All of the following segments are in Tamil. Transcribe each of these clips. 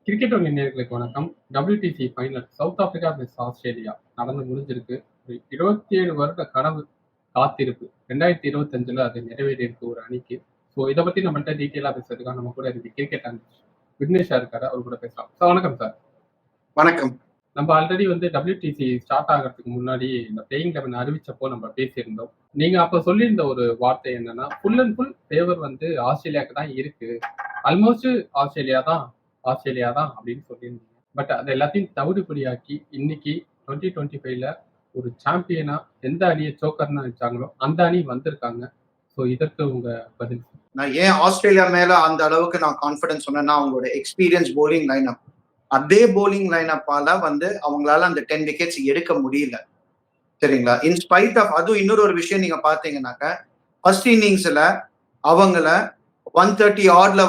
கிரிக்கெட் நேயர்களுக்கு வணக்கம். WTC ஃபைனல் சவுத் ஆப்பிரிக்கா வெஸ் ஆஸ்திரேலியா நடந்து முடிஞ்சிருக்கு. ஒரு 27 வருட கனவு காத்திருப்பு 2025 அது நிறைவேறியிருக்கு ஒரு அணிக்கு. ஸோ இதை பத்தி நம்மள்ட்ட டீட்டெயிலா பேசுறதுக்காக நம்ம கூட இருக்கு கிரிக்கெட் அனலிஸ்ட் விக்னேஷ் இருக்காரு. அவர் கூட பேசலாம். சார் வணக்கம் சார். வணக்கம். நம்ம ஆல்ரெடி WTC ஸ்டார்ட் ஆகிறதுக்கு முன்னாடி இந்த பிளேயிங் 11 அறிவிச்சப்போ நம்ம பேசியிருந்தோம். நீங்க அப்ப சொல்லியிருந்த ஒரு வார்த்தை என்னன்னா, ஃபுல் அண்ட் ஃபுல் ஃபேவர் ஆஸ்திரேலியாவுக்கு தான் இருக்கு. ஆல்மோஸ்ட் ஆஸ்திரேலியா தான் அப்படின்னு சொல்லியிருந்தீங்க. பட் அது எல்லாத்தையும் தவிடுபடியாக்கி இன்னைக்கு 2025ல ஒரு சாம்பியனா எந்த அணியை சோக்கர்னு நினைச்சாங்களோ அந்த அணி வந்திருக்காங்க. ஸோ இதற்கு உங்க பதில்? நான் ஏன் ஆஸ்திரேலியா மேல அந்த அளவுக்கு நான் கான்ஃபிடன்ஸ் சொன்னேன்னா, அவங்களோட எக்ஸ்பீரியன்ஸ் போலிங் லைனப், அதே போலிங் லைனப்பால அவங்களால அந்த 10 விக்கெட்ஸ் எடுக்க முடியல. சரிங்களா? இன்ஸ்பைட் ஆஃப் அதுவும் இன்னொரு ஒரு விஷயம் நீங்க பாத்தீங்கன்னாக்க, ஃபர்ஸ்ட் இன்னிங்ஸ்ல அவங்கள 130 ஆட்ல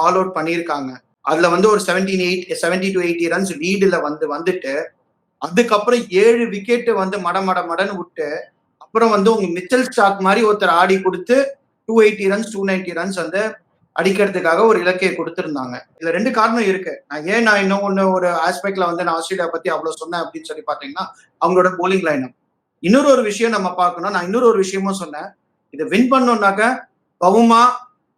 ஆல் அவுட் பண்ணியிருக்காங்க. அதுல ஒரு 70 to 80 ரன்ஸ் லீடுல வந்துட்டு அதுக்கப்புறம் 7 விக்கெட் மடன்னு விட்டு அப்புறம் உங்க மிச்சல் ஸ்டார்க் மாதிரி ஒருத்தர் ஆடி கொடுத்து 280 ரன்ஸ் 290 ரன்ஸ் அடிக்கிறதுக்காக ஒரு இலக்கையை கொடுத்திருந்தாங்க. இதுல 2 காரணம் இருக்கு. நான் இன்னும் ஒரு ஆஸ்பெக்ட்ல நான் ஆஸ்திரேலியா பத்தி அவ்வளவு சொன்னேன் அப்படின்னு சொல்லி பாத்தீங்கன்னா, அவங்களோட போலிங் லைனப். இன்னொரு ஒரு விஷயம் நம்ம பார்க்கணும். நான் இன்னொரு ஒரு விஷயமும் சொன்னேன். இதை வின் பண்ணோம்னாக்க Bavuma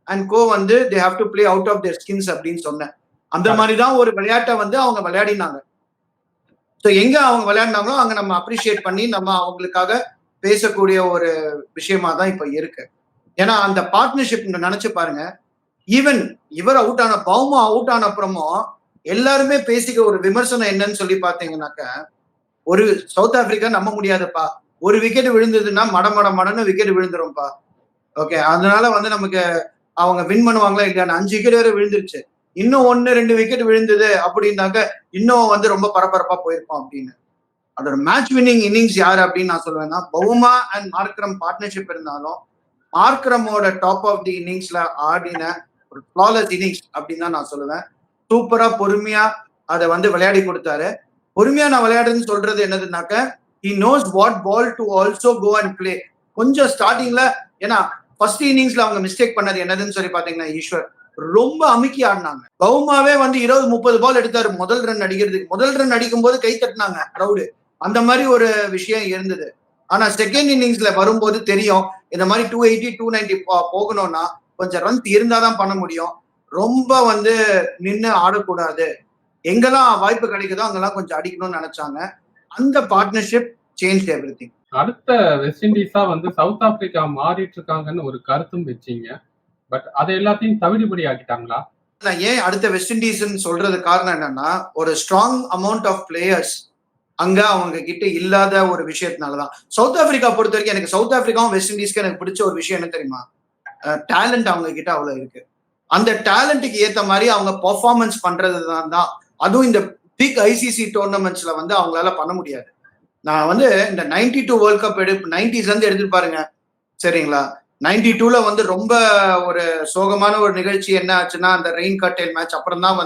and go they have to play out of their skins அப்படின்னு சொன்னேன். அந்த மாதிரிதான் ஒரு விளையாட்டை அவங்க விளையாடினாங்க. ஸோ எங்க அவங்க விளையாடினாங்களோ அங்க நம்ம அப்ரிஷியேட் பண்ணி நம்ம அவங்களுக்காக பேசக்கூடிய ஒரு விஷயமா தான் இப்ப இருக்கு. ஏன்னா அந்த பார்ட்னர்ஷிப் நினைச்சு பாருங்க. ஈவன் இவர் அவுட் ஆன பவுமா அவுட் ஆன அப்புறமும் எல்லாருமே பேசிக்க ஒரு விமர்சனம் என்னன்னு சொல்லி பாத்தீங்கன்னாக்க, ஒரு சவுத் ஆப்பிரிக்கா நம்ப முடியாதுப்பா, ஒரு விக்கெட் விழுந்ததுன்னா மடன்னு விக்கெட் விழுந்துரும்பா. ஓகே, அதனால நமக்கு அவங்க வின் பண்ணுவாங்களா இல்லையா? 5 விக்கெட் வேற விழுந்துருச்சு, இன்னும் 1-2 விக்கெட் விழுந்தது அப்படின்னாக்க இன்னும் ரொம்ப பரபரப்பா போயிருப்போம் அப்படின்னு. அதோட மேட்ச் வின்னிங் இன்னிங்ஸ் யாரு அப்படின்னு நான் சொல்லுவேன்னா, பவுமா அண்ட் மார்க்ரம் பார்ட்னர்ஷிப் இருந்தாலும் மார்க்ரமோட டாப் ஆஃப் தி இன்னிங்ஸ்ல ஆடின ஒரு ஃப்ளாலஸ் இன்னிங்ஸ் அப்படின்னு தான் நான் சொல்லுவேன். சூப்பரா பொறுமையா அதை விளையாடி கொடுத்தாரு. பொறுமையா நான் விளையாடுறதுன்னு சொல்றது என்னதுன்னாக்க, he knows what ball to also go and play. கொஞ்சம் ஸ்டார்டிங்ல, ஏன்னா ஃபர்ஸ்ட் இன்னிங்ஸ்ல அவங்க மிஸ்டேக் பண்ணது என்னதுன்னு சொல்லி பாத்தீங்கன்னா, ஈஸ்வர் ரொம்ப அமுக்கி ஆடினாங்க. பவுமாவே 20-30 பால் எடுத்தாரு முதல் ரன் அடிக்கிறதுக்கு. முதல் ரன் அடிக்கும் போது கை தட்டினாங்க க்ரௌடு. அந்த மாதிரி ஒரு விஷயம் இருந்தது. ஆனா செகண்ட் இன்னிங்ஸ்ல வரும்போது தெரியும், இந்த மாதிரி 280 290 போகணும்னா கொஞ்சம் ரன் இருந்தாதான் பண்ண முடியும். ரொம்ப நின்று ஆடக்கூடாது, எங்கெல்லாம் வாய்ப்பு கிடைக்குதோ அங்கெல்லாம் கொஞ்சம் அடிக்கணும்னு நினைச்சாங்க. அந்த பார்ட்னர்ஷிப் சேஞ்ச் எவ்ரிதிங். அடுத்த வெஸ்ட் இண்டீஸா சவுத் ஆப்பிரிக்கா மாறிட்டு இருக்காங்கன்னு ஒரு கருத்தும் வச்சீங்க. பட் அதை எல்லாத்தையும் தவிடுபடி ஆக்கிட்டாங்களா? நான் ஏன் அடுத்த வெஸ்ட் இண்டீஸ் சொல்றது காரணம் என்னன்னா, ஒரு ஸ்ட்ராங் அமௌண்ட் ஆஃப் பிளேயர்ஸ் அங்க அவங்க கிட்ட இல்லாத ஒரு விஷயத்தினாலதான். சவுத் ஆப்பிரிக்கா பொறுத்த வரைக்கும் எனக்கு சவுத் ஆப்பிரிக்காவும் வெஸ்ட் இண்டீஸ்க்கு எனக்கு பிடிச்ச ஒரு விஷயம் என்ன தெரியுமா? டேலண்ட் அவங்க கிட்ட அவ்வளவு இருக்கு. அந்த டேலண்ட்டுக்கு ஏத்த மாதிரி அவங்க பெர்ஃபார்மன்ஸ் பண்றது தான். அதுவும் இந்த பிக் ஐசிசி டோர்னமெண்ட்ஸ்ல அவங்களால பண்ண முடியாது. நான் இந்த 92 வேர்ல்ட் கப் 90s எடுத்துட்டு பாருங்க. சரிங்களா? 92ல ரொம்ப ஒரு சோகமான ஒரு நிகழ்ச்சி என்ன ஆச்சுன்னா, அந்த ரெயின் கர்டெயில் மேட்ச் அப்புறம் தான்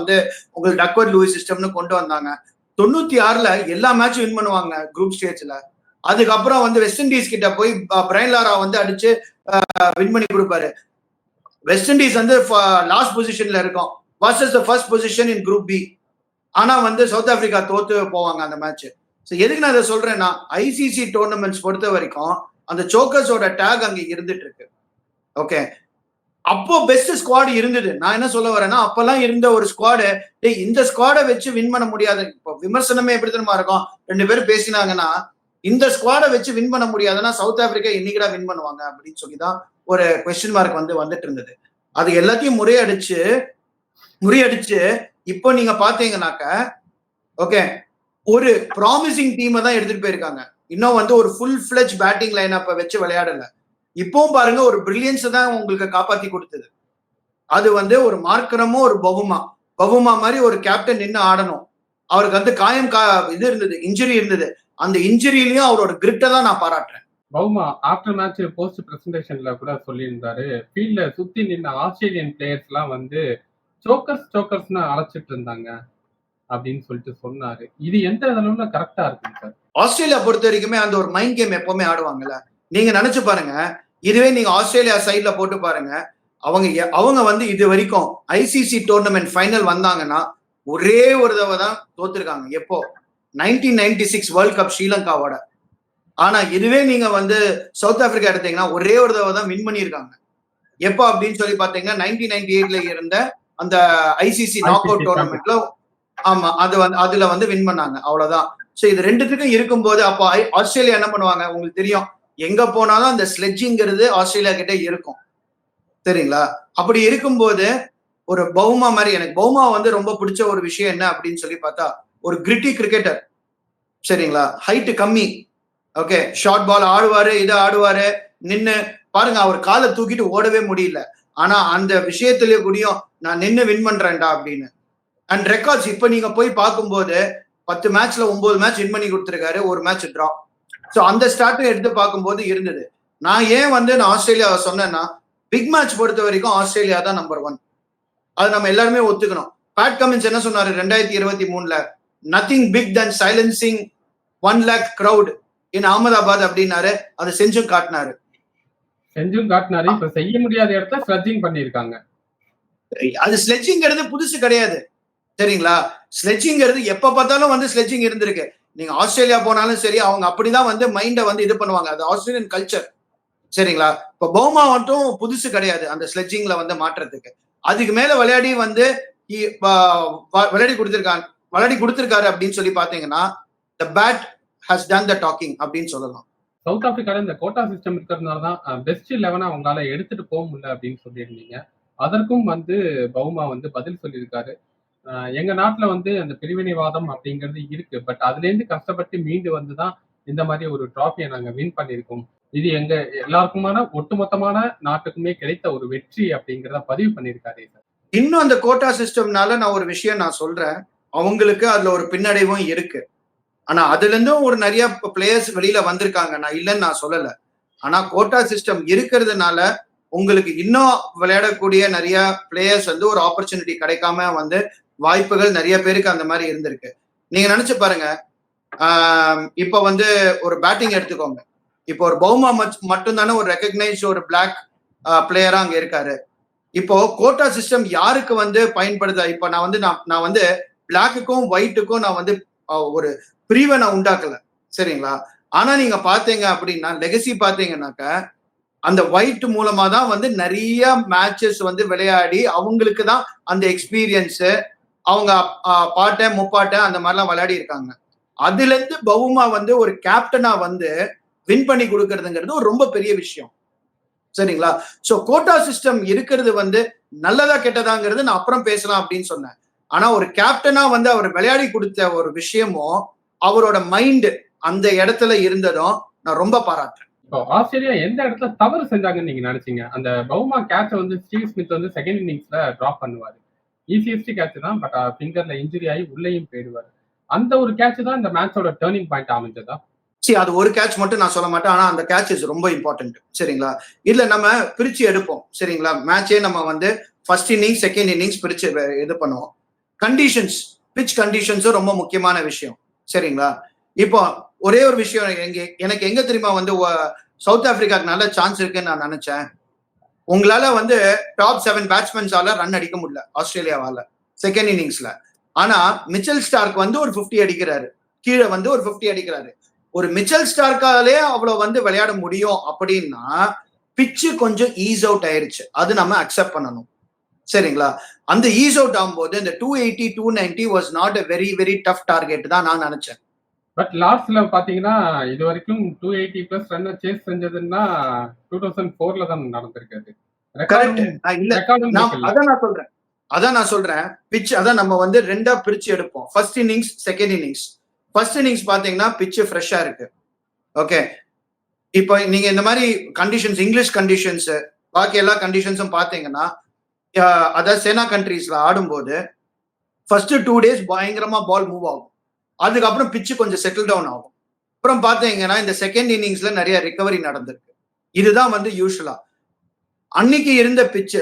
உங்களுக்கு டக்வர்ட் லூயிஸ் சிஸ்டம்னு கொண்டு வந்தாங்க. 96ல எல்லா மேட்சும் வின் பண்ணுவாங்க குரூப் ஸ்டேஜ்ல. அதுக்கப்புறம் வெஸ்ட் இண்டீஸ் கிட்ட போய் பிரைன் லாரா அடிச்சு வின் பண்ணி கொடுப்பாரு. வெஸ்ட் இண்டீஸ் லாஸ்ட் பொசிஷன்ல இருக்கும் versus the first position in group B. ஆனா சவுத் ஆப்பிரிக்கா தோத்து போவாங்க அந்த மேட்ச். ஸோ எதுக்கு நான் இதை சொல்றேன்னா, ஐசிசி டோர்னமெண்ட்ஸ் பொறுத்த வரைக்கும் அந்த சோக்கர்ஸோட டேக் அங்க இருந்துட்டு இருக்கு. ஓகே, அப்போ பெஸ்ட் ஸ்குவாட் இருந்தது. நான் என்ன சொல்ல வரேன்னா, அப்பெல்லாம் இருந்த ஒரு ஸ்குவாடு, இந்த ஸ்குவாடை வச்சு வின் பண்ண முடியாது. இப்போ விமர்சனமே எப்படி தெரியுமா இருக்கும்? 2 பேரும் பேசினாங்கன்னா, இந்த ஸ்குவாடை வச்சு வின் பண்ண முடியாதுன்னா சவுத் ஆப்பிரிக்கா இன்னைக்குடா வின் பண்ணுவாங்க அப்படின்னு சொல்லிதான் ஒரு கொஸ்டின் மார்க் வந்துட்டு இருந்தது. அது எல்லாத்தையும் முறியடிச்சு இப்போ நீங்க பாத்தீங்கன்னாக்க, ஓகே, ஒரு ப்ராமிசிங் டீமை தான் எடுத்துட்டு போயிருக்காங்க. இன்னும் ஒரு ஃபுல் ஃபிளெஜ் பேட்டிங் லைன் அப்ப வச்சு விளையாடல. இப்பவும் பாருங்க, ஒரு பிரில்லியன்ஸ் தான் உங்களுக்கு காப்பாத்தி கொடுத்தது. அது ஒரு மார்க்கரமும் ஒரு பவுமா மாதிரி ஒரு கேப்டன் நின்று ஆடணும். அவருக்கு காயம் இது இருந்தது, இன்ஜுரி இருந்தது. அந்த இன்ஜுரியிலையும் அவரோட கிரிட்டை தான் நான் பாராட்டுறேன். பவுமா ஆஃப்டர் மேட்ச் போஸ்ட் பிரசன்டேஷன்ல கூட சொல்லியிருந்தாரு, ஃபீல்ட்ல சுத்தி நின்ன ஆஸ்திரேலியன் பிளேயர்ஸ் எல்லாம் சோக்கர்ஸ்னு அழைச்சிட்டு இருந்தாங்க அப்படின்னு சொல்லிட்டு சொன்னாரு. இது எந்த அளவுல கரெக்டா இருக்கு சார்? ஆஸ்திரேலியா பொறுத்த வரைக்குமே அந்த ஒரு மைண்ட் கேம் எப்பவுமே ஆடுவாங்கல்ல. நீங்க நினைச்சு பாருங்க, இதுவே நீங்க ஆஸ்திரேலியா சைட்ல போட்டு பாருங்க, அவங்க இது வரைக்கும் ஐசிசி டோர்னமெண்ட் ஃபைனல் வந்தாங்கன்னா ஒரே ஒரு தடவை தான் தோத்துருக்காங்க. எப்போ? 1996 வேர்ல்ட் கப் ஸ்ரீலங்காவோட. ஆனா இதுவே நீங்க வந்து சவுத் ஆப்பிரிக்கா எடுத்தீங்கன்னா ஒரே ஒரு தடவை தான் வின் பண்ணியிருக்காங்க. எப்போ அப்படின்னு சொல்லி பாத்தீங்கன்னா 1998ல இருந்த அந்த ஐசிசி நாக் அவுட் டோர்னமெண்ட்ல, ஆமா, அது வந்து அதுல வந்து வின் பண்ணாங்க. அவ்வளவுதான். சோ இது ரெண்டுத்துக்கும் இருக்கும்போது அப்போ ஆஸ்திரேலியா என்ன பண்ணுவாங்க உங்களுக்கு தெரியும், எங்க போனாலும் அந்த ஸ்லெட்ஜிங்கிறது ஆஸ்திரேலியா கிட்ட இருக்கும். சரிங்களா? அப்படி இருக்கும்போது ஒரு பவுமா மாதிரி, எனக்கு பவுமா வந்து ரொம்ப பிடிச்ச ஒரு விஷயம் என்ன அப்படின்னு சொல்லி பார்த்தா, ஒரு கிரிட்டி கிரிக்கெட்டர். சரிங்களா? ஹைட் கம்மி. ஓகே, ஷார்ட் பால் ஆடுவாரு, இது ஆடுவாரு, நின்னு பாருங்க அவர் காலை தூக்கிட்டு ஓடவே முடியல. ஆனா அந்த விஷயத்திலேயே கூடயும் நான் நின்னு வின் பண்றேன்டா அப்படின்னு. அண்ட் ரெக்கார்ட்ஸ் இப்ப நீங்க போய் பார்க்கும்போது 10 மேட்ச்ல 9 மேட்ச் வின் பண்ணி கொடுத்திருக்காரு, ஒரு மேட்ச் டிரா. சோ அந்த ஸ்டார்ட்டும் எடுத்து பார்க்கும்போது இருந்தது. நான் ஏன் வந்து நான் ஆஸ்திரேலியாவை சொன்னேன்னா, பிக் மேட்ச் பொறுத்த வரைக்கும் ஆஸ்திரேலியா தான் நம்பர் 1. அது நம்ம எல்லாருமே ஒத்துக்கணும். பேட் கமின்ஸ் என்ன சொன்னாரு 2023ல, நத்திங் பிக் தன் சைலன்சிங் 1 lakh crowd இன் அகமதாபாத் அப்படின்னாரு. அதை செஞ்சும் காட்டினாரு. இப்ப செய்ய முடியாத இடத்த ஸ்லெட்ஜிங் பண்ணிருக்காங்க. அது ஸ்லெட்ஜிங்கிறது புதுசு கிடையாது. சரிங்களா? ஸ்லெட்ஜிங்கிறது எப்ப பார்த்தாலும் வந்து ஸ்லெட்ஜிங் இருந்திருக்கு. நீங்க ஆஸ்திரேலியா போனாலும் சரி, அவங்க அப்படிதான் வந்து மைண்ட வந்து இது பண்ணுவாங்க. அது ஆஸ்திரேலியன் கல்ச்சர். சரிங்களா? இப்ப பவுமா மட்டும் புதுசு கிடையாது அந்த ஸ்லெட்ஜிங்ல வந்து மாற்றத்துக்கு. அதுக்கு மேல விளையாடி வந்து விளையாடி கொடுத்திருக்காரு அப்படின்னு சொல்லி பாத்தீங்கன்னா, the bat has done the talking அப்படின்னு சொல்லலாம். சவுத் ஆப்பிரிக்கால இந்த கோட்டா சிஸ்டம் இருக்கிறதுனால தான் பெஸ்ட் 11 அவங்களால எடுத்துட்டு போக முடியல அப்படின்னு சொல்லியிருந்தீங்க. அதற்கும் வந்து பவுமா வந்து பதில் சொல்லியிருக்காரு. எங்க நாட்டுல வந்து அந்த பிரிவினைவாதம் அப்படிங்கிறது இருக்கு. பட் அதுல இருந்து கஷ்டப்பட்டு மீண்டு வந்துதான் இந்த மாதிரி ஒரு டிராஃபியை நாங்க வின் பண்ணியிருக்கோம். இது எங்க எல்லாருக்குமான ஒட்டுமொத்தமான நாட்டுக்குமே கிடைத்த ஒரு வெற்றி அப்படிங்கிறத பதிவு பண்ணியிருக்காரு. இன்னும் அந்த கோட்டா சிஸ்டம்னால நான் ஒரு விஷயம் நான் சொல்றேன், அவங்களுக்கு அதுல ஒரு பின்னடைவும் இருக்கு. ஆனா அதுல இருந்தும் ஒரு நிறைய பிளேயர்ஸ் வெளியில வந்திருக்காங்க, நான் இல்லைன்னு நான் சொல்லல. ஆனா கோட்டா சிஸ்டம் இருக்கிறதுனால உங்களுக்கு இன்னும் விளையாடக்கூடிய நிறைய பிளேயர்ஸ் வந்து ஒரு ஆப்பர்ச்சுனிட்டி கிடைக்காம வந்து வாய்ப்புகள் நிறைய பேருக்கு அந்த மாதிரி இருந்திருக்கு. நீங்க நினைச்சு பாருங்க, இப்ப வந்து ஒரு பேட்டிங் எடுத்துக்கோங்க. இப்போ ஒரு பவுமா மட்டும் தானே ஒரு ரெகக்னைஸ் ஒரு பிளாக் பிளேயரா அங்க இருக்காரு. இப்போ கோட்டா சிஸ்டம் யாருக்கு வந்து பயன்படுதா? இப்ப நான் வந்து பிளாக்குக்கும் ஒயிட்டுக்கும் நான் வந்து ஒரு பிரிவை நான் உண்டாக்கல. சரிங்களா? ஆனா நீங்க பாத்தீங்க அப்படின்னா லெகசி பாத்தீங்கன்னாக்க அந்த ஒயிட் மூலமா தான் வந்து நிறைய மேட்சஸ் வந்து விளையாடி அவங்களுக்கு தான் அந்த எக்ஸ்பீரியன்ஸ், அவங்க பாட்டை முப்பாட்டை அந்த மாதிரிலாம் விளையாடி இருக்காங்க. அதுல இருந்து பவுமா வந்து ஒரு கேப்டனா வந்து வின் பண்ணி கொடுக்கறதுங்கிறது ஒரு ரொம்ப பெரிய விஷயம். சரிங்களா? சோ கோட்டா சிஸ்டம் இருக்கிறது வந்து நல்லதா கெட்டதாங்கிறது நான் அப்புறம் பேசலாம் அப்படின்னு சொன்னேன். ஆனா ஒரு கேப்டனா வந்து அவர் விளையாடி கொடுத்த ஒரு விஷயமும் அவரோட மைண்ட் அந்த இடத்துல இருந்ததும் நான் ரொம்ப பாராட்டுறேன். இப்போ ஆஸ்திரேலியா எந்த இடத்துல தவறு செஞ்சாங்கன்னு நீங்க நினைச்சீங்க? அந்த பவுமா கேட்ச வந்து ஸ்டீவ் ஸ்மித் வந்து செகண்ட் இன்னிங்ஸ்ல டிராப் பண்ணுவாரு. ஈஸியஸ்ட் கேட்ச் தான், பட் ஃபிங்கர்ல இன்ஜுரி ஆகி உள்ளேயும் போயிடுவாரு. அந்த ஒரு கேட்ச் தான் இந்த மேட்சோட டேர்னிங் பாயிண்ட் அமைஞ்சதா? அது ஒரு கேட்ச் மட்டும் நான் சொல்ல மாட்டேன். ஆனா அந்த கேட்ச் இஸ் ரொம்ப இம்பார்ட்டன்ட். சரிங்களா? இல்ல நம்ம பிரிச்சு எடுப்போம். சரிங்களா? மேட்சே நம்ம வந்து ஃபர்ஸ்ட் இன்னிங்ஸ் செகண்ட் இன்னிங்ஸ் பிரிச்சு இது பண்ணுவோம். கண்டிஷன்ஸ், பிச் கண்டிஷன்ஸும் ரொம்ப முக்கியமான விஷயம். சரிங்களா? இப்போ ஒரே ஒரு விஷயம் எனக்கு எங்க தெரியுமா வந்து சவுத் ஆப்பிரிக்காக்கு நல்ல சான்ஸ் இருக்குன்னு நான் நினைச்சேன். உங்களால வந்து டாப் 7 பேட்ஸ்மேன்ஸால ரன் அடிக்க முடியல ஆஸ்திரேலியாவால செகண்ட் இன்னிங்ஸ்ல. ஆனா மிச்சல் ஸ்டார்க் வந்து ஒரு 50 அடிக்கிறாரு, கீழே வந்து ஒரு 50 அடிக்கிறாரு. ஒரு மிச்சல் ஸ்டார்க்காலே அவ்வளவு வந்து விளையாட முடியும் அப்படின்னா பிச்சு கொஞ்சம் ஈஸ் அவுட் ஆயிருச்சு. அது நம்ம அக்செப்ட் பண்ணணும். சரிங்களா? அந்த ஈஸ் அவுட் ஆகும்போது இந்த 280 290 was not a very very tough target தான் நான் நினைச்சேன். பட் லாஸ்ட்ல பாத்தீங்கன்னா இது வரைக்கும் 280 பிளஸ் ரன் சேஸ் செஞ்சதுன்னா 2004ல தான் நடந்திருக்காது. அதான் நான் சொல்றேன் பிச் அதான் நம்ம வந்து ரெண்டா பிரிச்சு எடுப்போம். First innings second innings. First innings பாத்தீங்கன்னா பிச் ஃப்ரெஷ்ஷா இருக்கு. ஓகே, இப்போ நீங்க இந்த மாதிரி கண்டிஷன்ஸ், இங்கிலீஷ் கண்டிஷன்ஸ், பாக்கி எல்லா கண்டிஷன்ஸும் பாத்தீங்கன்னா அதாவது சேனா கண்ட்ரீஸ்ல ஆடும்போது ஃபர்ஸ்ட் 2 days பயங்கரமா பால் மூவ் ஆகும். அதுக்கப்புறம் பிச்சு கொஞ்சம் செட்டில் டவுன் ஆகும். அப்புறம் பாத்தீங்கன்னா இந்த செகண்ட் இன்னிங்ஸ்ல நிறைய ரிகவரி நடந்திருக்கு. இதுதான் வந்து யூஸ்வலா அன்னைக்கு இருந்த பிச்சு,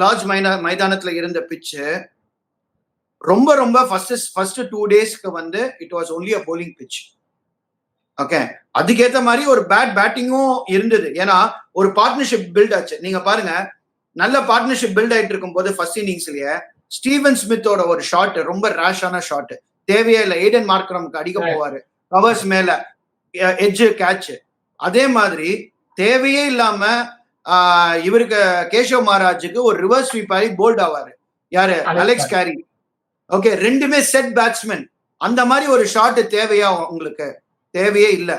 லார்ஜ் மைதானத்துல இருந்த பிச்சு ரொம்ப ரொம்ப ஃபர்ஸ்ட் 2 daysக்கு வந்து it was only a bowling pitch. Okay, அதுக்கேற்ற மாதிரி ஒரு பேட்டிங்கும் இருந்தது. ஏன்னா ஒரு பார்ட்னர்ஷிப் பில்ட் ஆச்சு. நீங்க பாருங்க, நல்ல பார்ட்னர்ஷிப் பில்ட் ஆயிட்டு இருக்கும் போது ஃபர்ஸ்ட் இன்னிங்ஸ்லயே ஸ்டீவன் ஸ்மித்தோட ஒரு ஷாட் ரொம்ப ரேஷான ஷாட், தேவையே இல்லை. ஏடன் மார்க்ரம்க்கு அடிக்க போவாரு கவர்ஸ் மேல, எட்ஜ் கேட்ச். அதே மாதிரி தேவையே இல்லாம இவருக்கு கேஷவ் மகாராஜுக்கு ஒரு ரிவர்ஸ் ஸ்வீப் ஆகி போல்ட் ஆவாரு. யாரு? Alex Carey. ஓகே, ரெண்டுமே செட் பேட்ஸ்மேன். அந்த மாதிரி ஒரு ஷாட் தேவையா உங்களுக்கு? தேவையே இல்லை.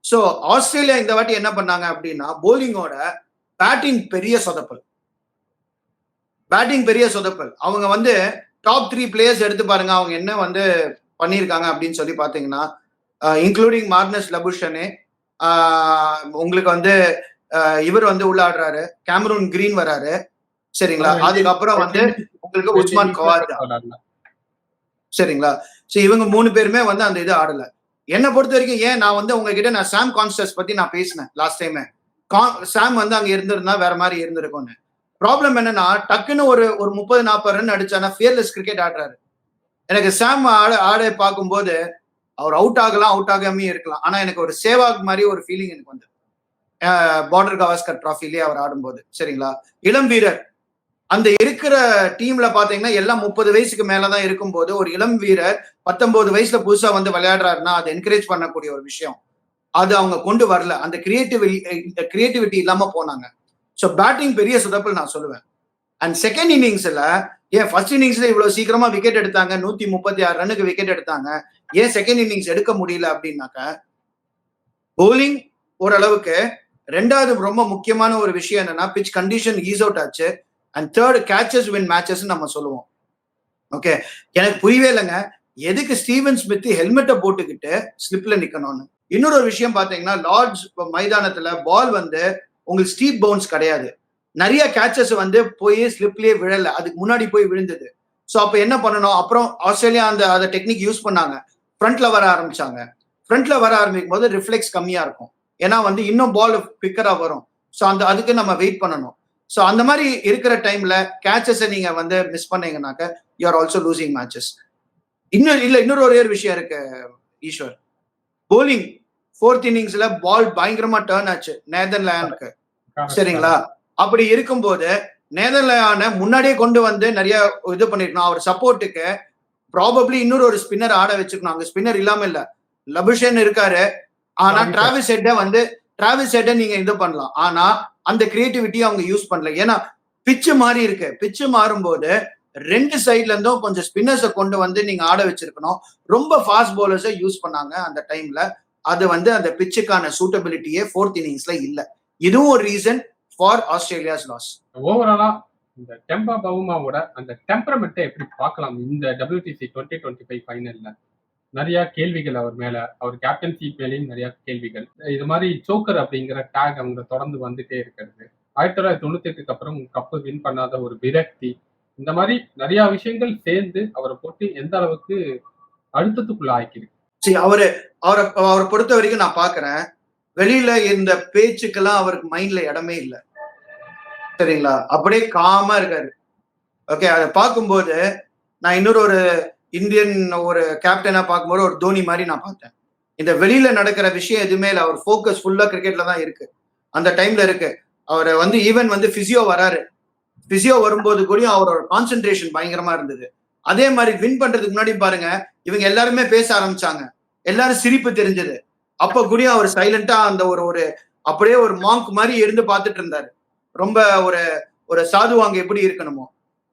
ஸோ ஆஸ்திரேலியா இந்த வாட்டி என்ன பண்ணாங்க அப்படின்னா, போலிங்கோட பேட்டிங் பெரிய சொதப்பல். அவங்க வந்து டாப் 3 பிளேயர்ஸ் எடுத்து பாருங்க, அவங்க என்ன வந்து பண்ணியிருக்காங்க அப்படின்னு சொல்லி பாத்தீங்கன்னா, இன்க்ளூடிங் மார்னஸ் லபுஷனே, உங்களுக்கு வந்து இவர் வந்து உள்ள ஆடுறாரு, கேமரூன் கிரீன் வராரு, சரிங்களா? அதுக்கப்புறம் வந்து உங்களுக்கு உஸ்மான் கவாதா, சரிங்களா? சோ இவங்க 3 பேருமே வந்து அந்த இது ஆடல. என்ன பொறுத்த வரைக்கும், ஏன் நான் வந்து உங்ககிட்ட நான் சாம் கான்ஸ்டன்ஸ் பத்தி நான் பேசினேன் லாஸ்ட் டைம். சாம் வந்து அங்க இருந்திருந்தா வேற மாதிரி இருந்திருக்கும்னு. ப்ராப்ளம் என்னன்னா, டக்குன்னு ஒரு 30-40 ரன் அடிச்சானா ஃபியர்லெஸ் கிரிக்கெட் ஆடுறாரு. எனக்கு சாம் ஆட பார்க்கும்போது அவர் அவுட் ஆகலாம், அவுட் ஆகாமே இருக்கலாம், ஆனா எனக்கு ஒரு சேவாக் மாதிரி ஒரு ஃபீலிங் எனக்கு வந்து பார்டர் கவாஸ்கர் டிராஃபிலே அவர் ஆடும்போது, சரிங்களா? இளம் வீரர். அந்த இருக்கிற டீம்ல பாத்தீங்கன்னா எல்லாம் 30 வயசுக்கு மேலதான் இருக்கும்போது ஒரு இளம் வீரர் 19 வயசுல புதுசா வந்து விளையாடுறாருன்னா அது என்கரேஜ் பண்ணக்கூடிய ஒரு விஷயம். அது அவங்க கொண்டு வரல. அந்த கிரியேட்டிவிட்டி இல்லாம போனாங்க. ஸோ பேட்டிங் பெரிய சுதப்பல் நான் சொல்லுவேன். அண்ட் செகண்ட் இன்னிங்ஸ்ல ஏன் ஃபர்ஸ்ட் இன்னிங்ஸ்ல இவ்வளவு சீக்கிரமா விக்கெட் எடுத்தாங்க, 136 ரன்னுக்கு விக்கெட் எடுத்தாங்க, ஏன் செகண்ட் இன்னிங்ஸ் எடுக்க முடியல அப்படின்னாக்க, போலிங் ஓரளவுக்கு. ரெண்டாவது ரொம்ப முக்கியமான ஒரு விஷயம் என்னன்னா, பிச் கண்டிஷன் ஈஸ் அவுட் ஆச்சு. And third, catches win matches நம்ம சொல்லுவோம். ஓகே, எனக்கு புரியவே இல்லைங்க, எதுக்கு ஸ்டீவன் ஸ்மித் ஹெல்மெட்டை போட்டுக்கிட்டு ஸ்லிப்ல நிக்கணும்னு. இன்னொரு ஒரு விஷயம் பாத்தீங்கன்னா, லார்ட்ஸ் மைதானத்துல பால் வந்து உங்களுக்கு ஸ்டீப் பவுன்ஸ் கிடையாது. நிறைய கேச்சஸ் வந்து போய் ஸ்லிப்லயே விழல, அதுக்கு முன்னாடி போய் விழுந்தது. ஸோ அப்ப என்ன பண்ணணும்? அப்புறம் ஆஸ்திரேலியா அந்த டெக்னிக் யூஸ் பண்ணாங்க, ஃப்ரண்ட்ல வர ஆரம்பிச்சாங்க. ஃப்ரண்ட்ல வர ஆரம்பிக்கும் போது ரிஃப்ளெக்ஸ் கம்மியா இருக்கும், ஏன்னா வந்து இன்னும் பால் பிக்கரா வரும். ஸோ அதுக்கு நம்ம வெயிட் பண்ணணும். ஸோ அந்த மாதிரி இருக்கிற டைம்ல கேச்சஸை நீங்க வந்து மிஸ் பண்ணீங்கன்னாக்க you are also losing matches. இன்னொரு ஒரே ஒரு விஷயம் இருக்கு ஈஸ்வர். போலிங் 4th இன்னிங்ஸ்ல பால் பயங்கரமா டர்ன் ஆச்சு நெதர்லாந்துக்கு, சரிங்களா? அப்படி இருக்கும்போது நெதர்லாண்டை முன்னாடியே கொண்டு வந்து நிறைய இது பண்ணிருக்கணும். அவர் சப்போர்ட்டுக்கு ப்ராபப்ளி இன்னொரு ஒரு ஸ்பின்னர் ஆட வச்சுக்கணும். அங்க ஸ்பின்னர் இல்லாம இல்ல, லபுஷன் இருக்காரு. ஆனா டிராவிஸ் ஹெட்டை நீங்க இது பண்ணலாம், ஆனா அந்த கிரியேட்டிவிட்டி அவங்க யூஸ் பண்ணல. ஏன்னா பிச்சு மாறி இருக்கு. பிச்சு மாறும்போது 2 சைட்ல இருந்தும் கொஞ்சம் ஸ்பின்னர்ஸை கொண்டு வந்து நீங்க ஆட வச்சிருக்கணும். ரொம்ப ஃபாஸ்ட் பவுலர்ஸை யூஸ் பண்ணாங்க அந்த டைம்ல. அது வந்து அந்த பிச்சுக்கான சூட்டபிலிட்டியே 4th இன்னிங்ஸ்ல இல்ல. இதுவும் ஒரு ரீசன் ஃபார் ஆஸ்திரேலியாஸ் லாஸ். ஓவராலா இந்த டெம்பா பவுமாவோட அந்த டெம்பரமெண்ட்டை எப்படி பார்க்கலாம் இந்த WTC 2025 ஃபைனல்ல? நிறைய கேள்விகள் அவர் மேல, அவர் கேப்டன்சி மேலேயும் நிறைய கேள்விகள். இது மாதிரி சோக்கர் அப்படிங்கிற டேக் அவங்க தொடர்ந்து வந்துட்டே இருக்கிறது, 1998க்கு அப்புறம் கப்பு வின் பண்ணாத ஒரு விரக்தி, இந்த மாதிரி நிறைய விஷயங்கள் சேர்ந்து அவரை போட்டு எந்த அளவுக்கு அழுத்தத்துக்குள்ள ஆக்கிருக்கு. சரி, அவரை பொறுத்த வரைக்கும் நான் பாக்குறேன், வெளியில இந்த பேச்சுக்கெல்லாம் அவருக்கு மைண்ட்ல இடமே இல்லை, சரிங்களா? அப்படியே காமா இருக்காரு. ஓகே, அதை பார்க்கும்போது நான் இன்னொரு ஒரு இந்தியன் ஒரு கேப்டனா பார்க்கும்போது ஒரு தோனி மாதிரி நான் பார்த்தேன். இந்த வெளியில நடக்கிற விஷயம் எதுவுமே இல்லை, அவர் ஃபோக்கஸ் ஃபுல்லா கிரிக்கெட்ல தான் இருக்கு. அந்த டைம்ல இருக்கு. அவரை வந்து ஈவன் வந்து பிசியோ வராரு, பிசியோ வரும்போது கூட அவரோட கான்சென்ட்ரேஷன் பயங்கரமா இருந்தது. அதே மாதிரி வின் பண்றதுக்கு முன்னாடி பாருங்க, இவங்க எல்லாருமே பேச ஆரம்பிச்சாங்க, எல்லாரும் சிரிப்பு தெரிஞ்சது. அப்ப கூட அவர் சைலண்டா அந்த ஒரு அப்படியே ஒரு மாங்க் மாதிரி இருந்து பார்த்துட்டு இருந்தாரு. ரொம்ப ஒரு சாதுவாங்க எப்படி இருக்கணுமோ.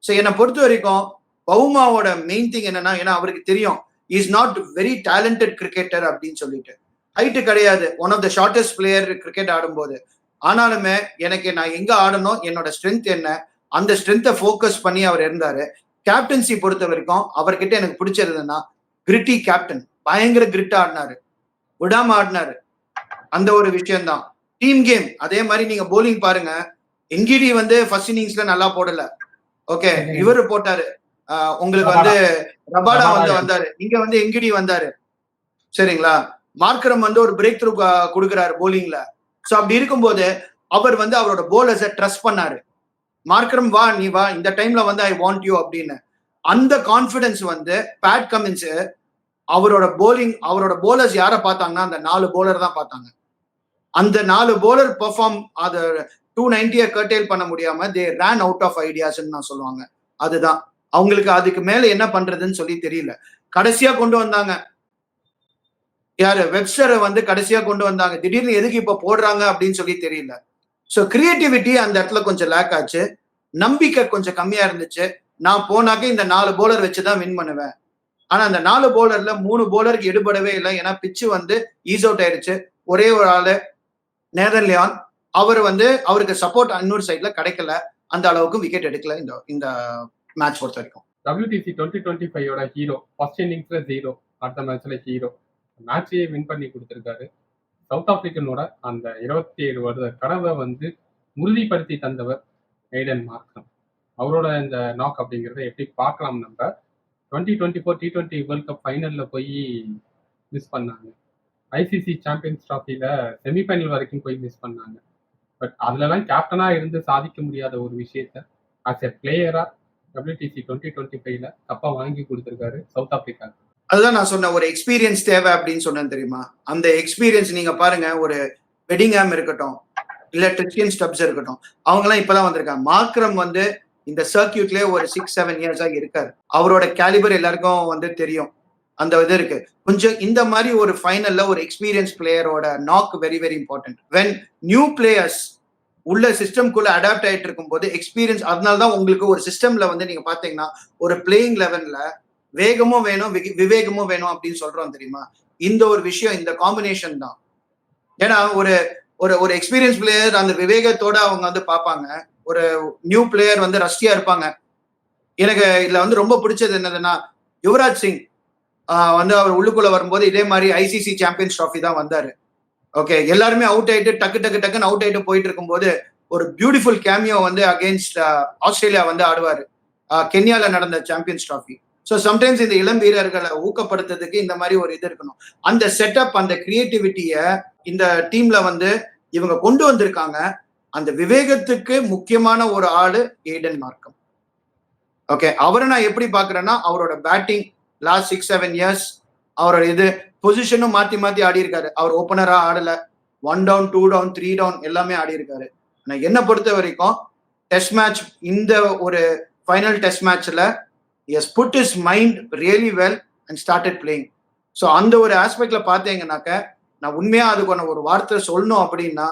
ஸோ என்னை பொறுத்த வரைக்கும் பவுமாவோட மெயின் திங் என்னன்னா, ஏன்னா அவருக்கு தெரியும் is not very talented cricketer அப்படின்னு சொல்லிட்டு. ஹைட்டு கிடையாது, one of the shortest player cricket ஆடும்போது. ஆனாலுமே எனக்கு நான் எங்க ஆடணும், என்னோட ஸ்ட்ரென்த் என்ன, அந்த ஸ்ட்ரென்த்தை ஃபோக்கஸ் பண்ணி அவர் இருந்தாரு. கேப்டன்சி பொறுத்த வரைக்கும் அவர்கிட்ட எனக்கு பிடிச்சதுன்னா கிரிட்டி கேப்டன், பயங்கர கிரிட்டா ஆடினாரு, விடாம ஆடினாரு. அந்த ஒரு விஷயம் தான். டீம் கேம் அதே மாதிரி. நீங்க போலிங் பாருங்க, எங்கிடி வந்து ஃபர்ஸ்ட் இன்னிங்ஸ்ல நல்லா போடல. ஓகே, இவரு போட்டாரு, உங்களுக்கு வந்து ரபாடா வந்து வந்தாரு, இங்க வந்து எங்கிடி வந்தாரு, சரிங்களா? மார்க்கரம் வந்து ஒரு பிரேக் த்ரூ கொடுக்குறாரு போலிங்ல. ஸோ அப்படி இருக்கும்போது அவர் வந்து அவரோட போலர்ஸை ட்ரஸ்ட் பண்ணாரு. மார்க்கரம் வா, நீ வா, இந்த டைம்ல வந்து ஐ வாண்ட் யூ அப்படின்னு. அந்த கான்பிடன்ஸ் வந்து பேட் கமின்ஸ் அவரோட போலர்ஸ் யாரை பார்த்தாங்கன்னா அந்த 4 போலர் தான் பார்த்தாங்க. அந்த 4 போலர் பெர்ஃபார்ம் அதை 290 கர்டெயில் பண்ண முடியாம தே ரேன் அவுட் ஆஃப் ஐடியாஸ் நான் சொல்லுவாங்க. அதுதான் அவங்களுக்கு அதுக்கு மேல என்ன பண்றதுன்னு சொல்லி தெரியல. கடைசியா கொண்டு வந்தாங்க யாரு, வெப்ஸ்டரை வந்து கடைசியா கொண்டு வந்தாங்க. திடீர்னு எதுக்கு இப்ப போடுறாங்க அப்படின்னு சொல்லி தெரியல. சோ கிரியேட்டிவிட்டி அந்த இடத்துல கொஞ்சம் லேக் ஆச்சு. நம்பிக்கை கொஞ்சம் கம்மியா இருந்துச்சு. நான் போனாக்க இந்த 4 போலர் வச்சுதான் வின் பண்ணுவேன். ஆனா அந்த 4 போலர்ல 3 போலருக்கு எடுபடவே இல்லை. ஏன்னா பிச்சு வந்து ஈஸ் அவுட் ஆயிடுச்சு. ஒரே ஒரு ஆளு நேதர்லியான், அவர் வந்து அவருக்கு சப்போர்ட் இன்னொரு சைட்ல கிடைக்கல. அந்த அளவுக்கு விக்கெட் எடுக்கல இந்த இந்த மேட்ச் பொறுத்த வரைக்கும். WTC 2025 ஹீரோ ஃபர்ஸ்ட் இன்னிங்ஸ்ல 0, அடுத்த மேட்ச்ல ஹீரோ, மேட்சையே வின் பண்ணி கொடுத்திருக்காரு. சவுத் ஆப்பிரிக்கனோட அந்த 27 வருட கனவை வந்து உறுதிப்படுத்தி தந்தவர் எய்டன் மார்க்ரம். அவரோட இந்த நாக் அப்படிங்கிறத எப்படி பார்க்கலாம் நம்ம 2024 T20 வேர்ல்ட் கப் ஃபைனல்ல போய் மிஸ் பண்ணாங்க. ஐசிசி சாம்பியன்ஸ் டிராஃபில செமிஃபைனல் வரைக்கும் போய் மிஸ் பண்ணாங்க. பட் அதுலலாம் கேப்டனா இருந்து சாதிக்க முடியாத ஒரு விஷயத்த ஆஸ் எ பிளேயரா WTC 2025ல கப்பா வாங்கி கொடுத்திருக்காரு சவுத் ஆப்பிரிக்கா. அதுதான் நான் சொன்ன ஒரு எக்ஸ்பீரியன்ஸ் தேவை அப்படின்னு சொன்னேன் தெரியுமா. அந்த எக்ஸ்பீரியன்ஸ் நீங்க பாருங்க, ஒரு பெடிங்ஹாம் இருக்கட்டும், இல்ல ட்ரிஸ்டியன் ஸ்டப்ஸ் இருக்கட்டும், அவங்க எல்லாம் இப்பதான் வந்திருக்காங்க. மார்க்ரம் வந்து இந்த சர்க்கியூட்லயே ஒரு 6-7 இயர்ஸா இருக்காரு. அவரோட கேலிபர் எல்லாருக்கும் வந்து தெரியும். அந்த இது இருக்கு. கொஞ்சம் இந்த மாதிரி ஒரு ஃபைனல்ல ஒரு எக்ஸ்பீரியன்ஸ் பிளேயரோட knock very very important. When new players உள்ள சிஸ்டம்குள்ள அடாப்ட் ஆயிட்டு இருக்கும் போது எக்ஸ்பீரியன்ஸ், அதனாலதான் உங்களுக்கு ஒரு சிஸ்டம்ல வந்து நீங்க பாத்தீங்கன்னா ஒரு பிளேயிங் லெவன்ல வேகமும் வேணும் விவேகமும் வேணும் அப்படின்னு சொல்றோம் தெரியுமா. இந்த ஒரு விஷயம், இந்த காம்பினேஷன் தான். ஏன்னா ஒரு ஒரு ஒரு எக்ஸ்பீரியன்ஸ் பிளேயர் அந்த விவேகத்தோட அவங்க வந்து பார்ப்பாங்க. ஒரு நியூ பிளேயர் வந்து ரஷ்டியா இருப்பாங்க. எனக்கு இதுல வந்து ரொம்ப பிடிச்சது என்னதுன்னா, யுவராஜ் சிங் வந்து அவர் உள்ளுக்குள்ள வரும்போது இதே மாதிரி ஐசிசி சாம்பியன்ஸ் டிராஃபி தான் வந்தாரு. ஓகே, எல்லாருமே அவுட் ஆயிட்டு டக்குன்னு அவுட் ஆயிட்டு போயிட்டு இருக்கும்போது ஒரு பியூட்டிஃபுல் கேமியோ வந்து அகேன்ஸ்ட் ஆஸ்திரேலியா வந்து ஆடுவாரு, கென்யால நடந்த சாம்பியன்ஸ் டிராஃபி. ஸோ சம்டைம்ஸ் இந்த இளம் வீரர்களை ஊக்கப்படுத்துறதுக்கு இந்த மாதிரி ஒரு இது இருக்கணும். அந்த செட்டப், அந்த கிரியேட்டிவிட்டிய இந்த டீம்ல வந்து இவங்க கொண்டு வந்திருக்காங்க. அந்த விவேகத்துக்கு முக்கியமான ஒரு ஆளு எய்டன் மார்க்கம். ஓகே, அவரை நான் எப்படி பாக்குறேன்னா, அவரோட பேட்டிங் லாஸ்ட் 6-7 இயர்ஸ் அவரோட இது பொசிஷனும் மாத்தி மாத்தி ஆடி இருக்காரு. அவர் ஓப்பனரா ஆடல, 1 டவுன் 2 டவுன் 3 டவுன் எல்லாமே ஆடி இருக்காரு. ஆனா என்ன பொறுத்த வரைக்கும் டெஸ்ட் மேட்ச், இந்த ஒரு ஃபைனல் டெஸ்ட் மேட்ச்ல he has put his mind really well and started playing. So அந்த ஒரு ஆஸ்பெக்ட்ல பார்த்தீங்கன்னாக்க, நான் உண்மையா அதுக்கான ஒரு வார்த்தை சொல்லணும் அப்படின்னா,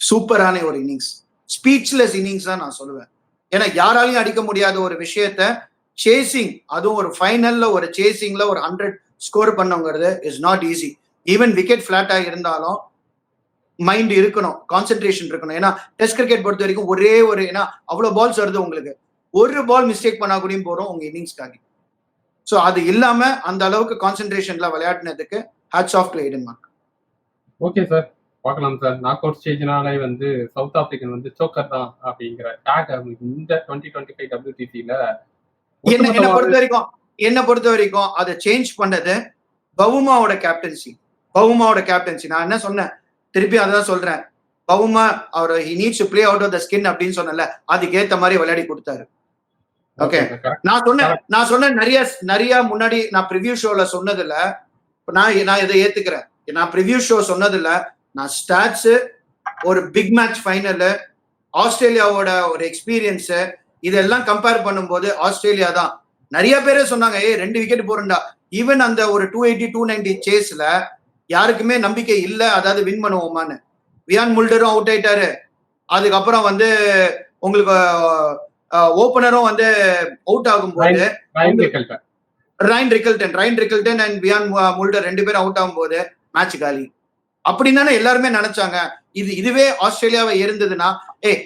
சூப்பரான ஒரு இன்னிங்ஸ், ஸ்பீச்லெஸ் இன்னிங்ஸ் தான் நான் சொல்லுவேன். ஏன்னா யாராலையும் அடிக்க முடியாத ஒரு விஷயத்த சேசிங், அதுவும் ஒரு ஃபைனல்ல ஒரு சேசிங்ல ஒரு 100 ஸ்கோர் பண்ணவங்கிறது is not easy. Even wicket ஃபிளாட்டா இருந்தாலும் மைண்ட் இருக்கணும், கான்சென்ட்ரேஷன் இருக்கணும். ஏன்னா டெஸ்ட் கிரிக்கெட் பொறுத்த வரைக்கும் ஒரே ஒரு, ஏன்னா அவ்வளவு பால்ஸ் வருது, உங்களுக்கு ஒரு பால் மிஸ்டேக் பண்ணா கூடயும் போறோம் உங்க இன்னிங்ஸ்க்காக. ஸோ அது இல்லாம அந்த அளவுக்கு கான்சென்ட்ரேஷன்ல விளையாடினதுக்கு ஹேட்ஸ் ஆஃப் டு எய்டன் மார்க்கம். ஓகே சார், பார்க்கலாம் சார். நாக் அவுட் ஸ்டேஜ்னாலே வந்து சவுத் ஆப்பிரிக்கன் வந்து சோக்கர் தான் அப்படிங்கிற டேக் இந்த 2025 WTCல என்ன பொறுத்த வரைக்கும் அதை சேஞ்ச் பண்ணது பவுமாவோட கேப்டன்சி. நான் என்ன சொன்னேன், திருப்பி அதான் சொல்றேன். பவுமா அவர் he needs to play out of the skin அப்படின்னு சொன்னல, அதுக்கு ஏத்த மாதிரி விளையாடி கொடுத்தாரு. ஓகே, நான் சொன்னேன் நிறைய முன்னாடி நான் ப்ரிவியூ ஷோல சொன்னதுல நான் இதை ஏத்துக்கிறேன். நான் ப்ரிவியூ ஷோ சொன்னதுல நான் ஸ்டாட்ஸ், ஒரு பிக் மேட்ச் ஃபைனல், ஆஸ்திரேலியாவோட ஒரு எக்ஸ்பீரியன்ஸ், இதெல்லாம் கம்பேர் பண்ணும்போது ஆஸ்திரேலியா தான். நிறைய பேரே சொன்னாங்க, 2 விக்கெட் போறண்டா. ஈவன் அந்த ஒரு 280 290 சேஸ்ல யாருக்குமே நம்பிக்கை இல்ல, அதாவது வின் பண்ணுவோமான்னு. வியான் முல்டரும் அவுட் ஆயிட்டாரு. அதுக்கப்புறம் வந்து உங்களுக்கு ஓபனரும் வந்து அவுட் ஆகும்போது Ryan Rickelton and Wiaan Mulder 2 பேரும் அவுட் ஆகும்போது மேட்ச் காலி அப்படின்னு தானே எல்லாருமே நினைச்சாங்க. இதுவே ஆஸ்திரேலியாவை இருந்ததுன்னா,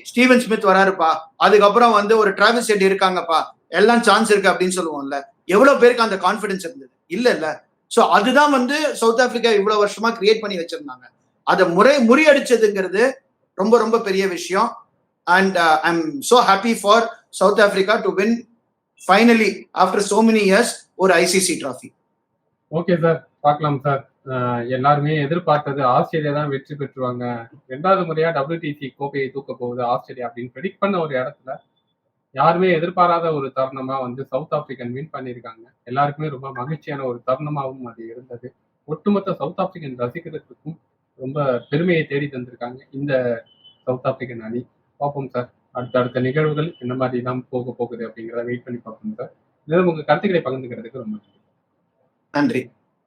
ஸ்டீவன் ஸ்மித் வராருப்பா, அதுக்கப்புறம் வந்து ஒரு டிராவிஸ் ஹெட் இருக்காங்கப்பா, எல்லாம் சான்ஸ் இருக்கு அப்படின்னு சொல்லுவோம்ல. எவ்வளவு பேருக்கு அந்த கான்பிடன்ஸ் இருந்தது? இல்ல. சோ அதுதான் வந்து சவுத் ஆப்பிரிக்கா இவ்வளவு வருஷமா கிரியேட் பண்ணி வச்சிருந்தாங்க. அதை முறியடிச்சதுங்கிறது ரொம்ப ரொம்ப பெரிய விஷயம். And I am so happy for south Africa to win finally after so many years ஒரு ஐசிசி டிராஃபி. ஓகே சார், பார்க்கலாம் சார். எல்லாருமே எதிர்பார்த்தது ஆஸ்திரேலியா தான் வெற்றி பெற்றுவாங்க, 2வது முறையா WTC கோப்பையை தூக்க போகுது ஆஸ்திரேலியா அப்படின்னு ப்ரெடிக்ட் பண்ண ஒரு இடத்துல யாருமே எதிர்பாராத ஒரு தருணமா வந்து சவுத் ஆப்பிரிக்கன் வின் பண்ணியிருக்காங்க. எல்லாருக்குமே ரொம்ப மகிழ்ச்சியான ஒரு தருணமாகவும் அது இருந்தது. ஒட்டுமொத்த சவுத் ஆப்பிரிக்கன் ரசிகர்களுக்கும் ரொம்ப பெருமையை தேடி தந்திருக்காங்க இந்த சவுத் ஆப்பிரிக்கன் அணி. பார்ப்போம் சார். அடுத்த நிகழ்வுகள் என்ன மாதிரி தான் போகுது அப்படிங்கிறத வெயிட் பண்ணி பார்க்கணும் சார். இதெல்லாம் உங்க கருத்துக்களை பகிர்ந்துக்கிறதுக்கு ரொம்ப நன்றி. நன்றி.